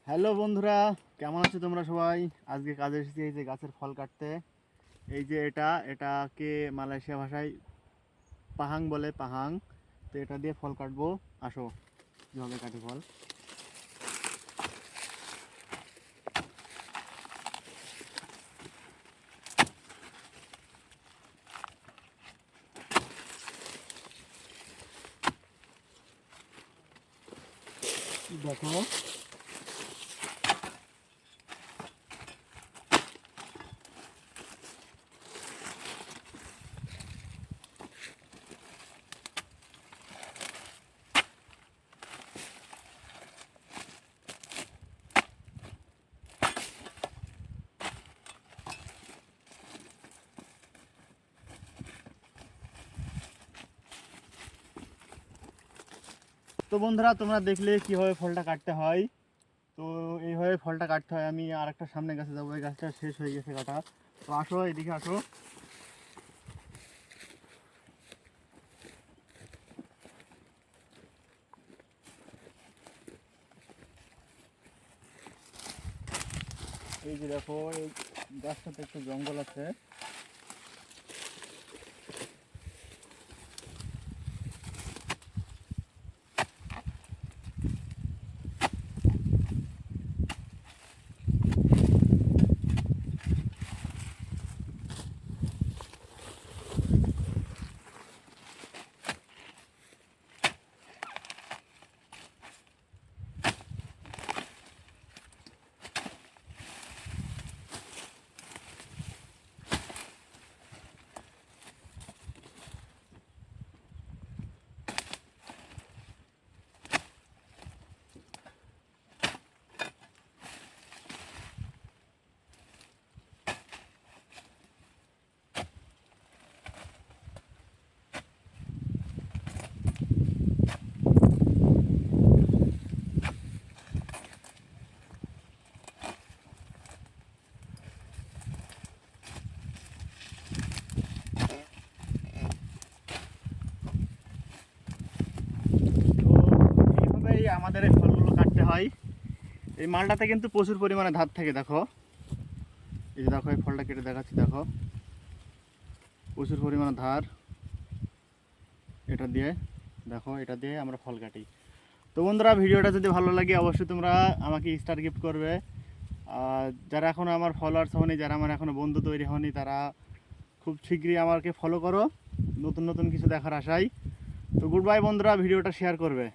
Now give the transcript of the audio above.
Hello বন্ধুরা, কেমন আছো তোমরা সবাই? আজকে কাজে এসেছি এই যে গাছের ফল কাটতে। এই যে এটাকে মালয়েশিয়া ভাষায় পাহাং বলে, পাহাং। তো এটা দিয়ে ফল কাটবো। আসো কীভাবে কাটি ফল। দেখো, তো বন্ধুরা তোমরা দেখলে কীভাবে ফলটা কাটতে হয়। তো এইভাবে ফলটা কাটতে হয়। আমি আর একটা সামনে গাছে যাবো, এই গাছটা শেষ হয়ে গেছে কাটা। তো আসো, এদিকে আসো। এই যে দেখো, এই গাছটাতে একটু জঙ্গল আছে। আমাদের এই ফলগুলো কাটতে হয়। এই মালটাতে কিন্তু প্রচুর পরিমাণে ধার থাকে। দেখো, এই যে দেখো, এই ফলটা কেটে দেখাচ্ছি। দেখো, প্রচুর পরিমাণে ধার। এটা দিয়ে দেখো, এটা দিয়ে আমরা ফল কাটি। তো বন্ধুরা, ভিডিওটা যদি ভালো লাগে অবশ্যই তোমরা আমাকে স্টার গিফট করবে। যারা এখনও আমার ফলোয়ার্স হয়নি, যারা আমার এখনও বন্ধু তৈরি হয়নি, তারা খুব শীঘ্রই আমাকে ফলো করো নতুন নতুন কিছু দেখার আশায়। তো গুড বাই বন্ধুরা, ভিডিওটা শেয়ার করবে।